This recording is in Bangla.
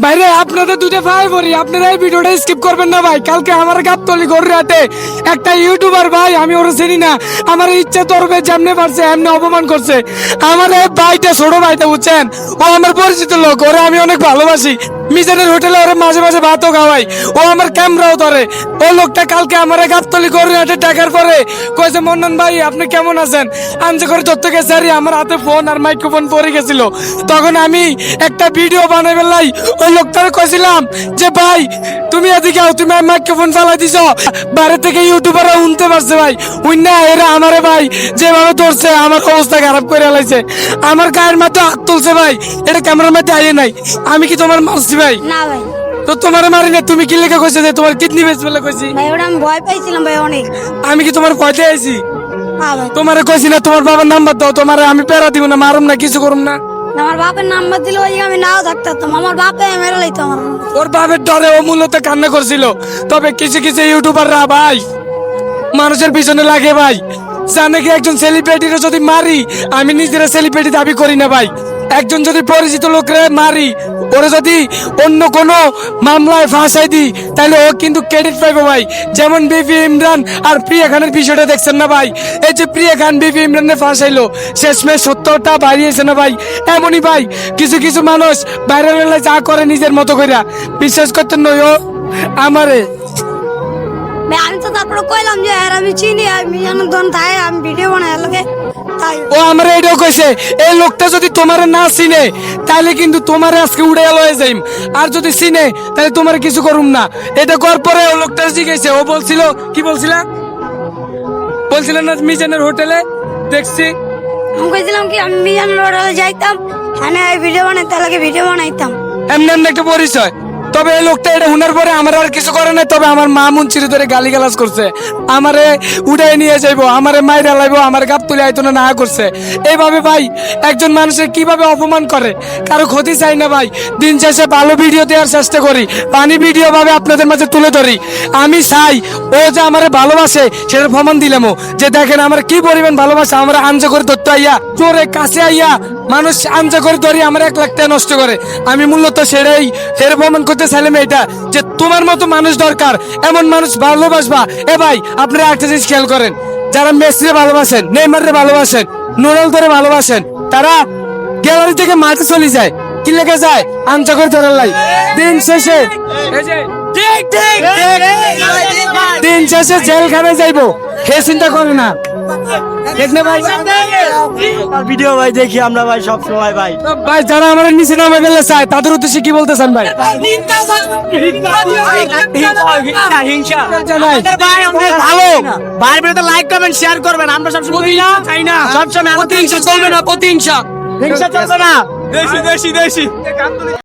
বাইরে আপনাদের দুটো ভাই বলি, আপনারা এই ভিডিওটা স্কিপ করবেন না ভাই। কালকে আমার গাবতলি গড়িয়াতে একটা ইউটিউবার ভাই, আমি ওরা চিনি না, আমার ইচ্ছা তরবে যেমনে পারছে এমনি অপমান করছে আমার এই ভাইটা, ছোট ভাইটা বুঝছেন, ও আমার পরিচিত লোক, ওরা আমি অনেক ভালোবাসি। মিজানের হোটেলে ওরা মাঝে মাঝে ভাতও খাওয়াই, ও আমার ক্যামেরাও ধরে। ও লোকটা কালকে আমার গাবতলি গড়িয়াতে টাকার পরে কয়েছে, মন্নন ভাই আপনি কেমন আছেন, আনছে করে ধরতে গেছে। আর আমার হাতে ফোন আর মাইক্রোফোন পড়ে গেছিল, তখন আমি একটা ভিডিও বানাই ফেললাই। ওই লোকটারে কইছিলাম যে ভাই তুমি এদিকে আও, তুমি মাইক্রোফোন চালাই দিছ, বাইরে থেকে ইউটিউবাররা উনতে পারছে ভাই, উইনা এরা আমারে ভাই যেভাবে ধরছে আমার অবস্থা খারাপ করে লাইছে, আমার গায়ের মাথা হাত তুলছে ভাই, এটা ক্যামেরার মধ্যে আইয়ে নাই। আমি কি তোমার মারছি ভাই? না ভাই, তো তোমার মারি না, তুমি কি লেখা কইছে যে তোমার কিডনি বেচ বলে কইছি? ভাই ওটা আমি ভয় পাইছিলাম ভাই অনেক। আমি কি তোমার ভয় আইছি? না ভাই, তোমারে কইছি না তোমার বাবার নাম্বার দাও, তোমারে আমি পেরা দিব না, মারুম না, কিছু করুম না। আমার বাপের নাম্বার দিলে ওই আমি নাও থাকতাম, আমার বাপে মেরে লাইতো আমার। ওর বাপের ডরে ও মূলত কান্না করছিল। তবে কিছু কিছু ইউটিউবাররা ভাই মানুষের পিছনে লাগে ভাই, জানে কি একজন সেলিব্রিটির যদি মারি, আমি নিজেরা সেলিব্রিটি দাবি করি না ভাই, একজন যদি পরিচিত লোকরে মারি, ওরা যদি অন্য কোনো মামলায় ফাঁসাই দিই, তাহলে ও কিন্তু ক্রেডিট পাইবে ভাই। যেমন বিপি ইমরান আর প্রিয়া খানের বিষয়টা দেখছেন না ভাই, এই যে প্রিয়া খান বিপি ইমরানের ফাঁসাইলো, শেষমেশ সত্যটা বাড়িয়েছে না ভাই। এমনই ভাই কিছু কিছু মানুষ ভাইরাল হলে যা করে নিজের মতো কইরা, বিশ্বাস করতেন নয় ও আমারে। ভাই আমি তো তারপরে কইলাম যে আর আমি চিনি, আমি জানো দন তাই আমি ভিডিও বানাই লাগে তাই। ও আমার এটাও কইছে, এই লোকটা যদি তোমারে না চিনে তাহলে কিন্তু তোমারে আজকে উড়ে লয়ে যাইম, আর যদি চিনে তাহলে তোমারে কিছু করুম না। এটা করার পরে ও লোকটা জিজ্ঞেসে, ও বলছিল কি বলছিলেন না মিজানের হোটেলে দেখছি। আমি কইছিলাম কি আমি মিজান রোডে যাইতাম, হ্যাঁ ভিডিও বানাইতে লাগে ভিডিও বানাইতাম। এমনি এমনি একটা পরিচয়। তবে এই লোকটা এটা শোনার পরে আমার আর কিছু করে নাই, তবে আমার মা মুন্সির ধরে গালিগালাজ করছে, আমারে উঠাই নিয়ে যাইবো, আমারে মাইরা লাইবো, আমার গাপ তুলে আইতো না করছে। এইভাবে ভাই একজন মানুষের কিভাবে অপমান করে, কারো ক্ষতি চাই না ভাই। দিন শেষে ভালো ভিডিও দেওয়ার চেষ্টা করি, পানি ভিডিও ভাবে আপনাদের মাঝে তুলে ধরি। আমি চাই ও যে আমারে ভালোবাসে সেটার প্রমাণ দিলামও, যে দেখেন আমার কি পরিমাণ ভালোবাসা, আমরা আঞ্জা করে ধরতে আইয়া, চোরে কাছে আইয়া মানুষ আঞ্জা করে ধরি, আমার 1 লাখ টাকা নষ্ট করে। আমি মূলত সেটাই প্রমাণ করতে চাইলাম এটা, যে তোমার মতো মানুষ দরকার, এমন মানুষ ভালোবাসবা। এ ভাই আপনারা একটা জিনিস খেয়াল করেন, যারা মেসিরে ভালোবাসেন, নেইমারে ভালোবাসেন, রোনালদোরে ভালোবাসেন, তারা গ্যালারি থেকে মাঠে চলে যায়, কি লেগে যায় আঞ্জা করে ধরার লাই। দিন শেষে জেলখানে যাইবো, হে চিন্তা করে না। ঠিক না ভাই? ভিডিও ভাই দেখি আমরা ভাই সব সময় ভাই। ভাই যারা আমার নিচে নামে ফেলে চায় তাদের উদ্দেশ্যে কি বলতে চান ভাই? হিংসা জানাই ভালো ভাই, ভিডিওতে লাইক কমেন্ট শেয়ার করবেন। আমরা সব সময় চাই না, সব সময় প্রতিহিংসা চলবে না, প্রতিহিংসা হিংসা চলবে না। দেশি দেশি দেশি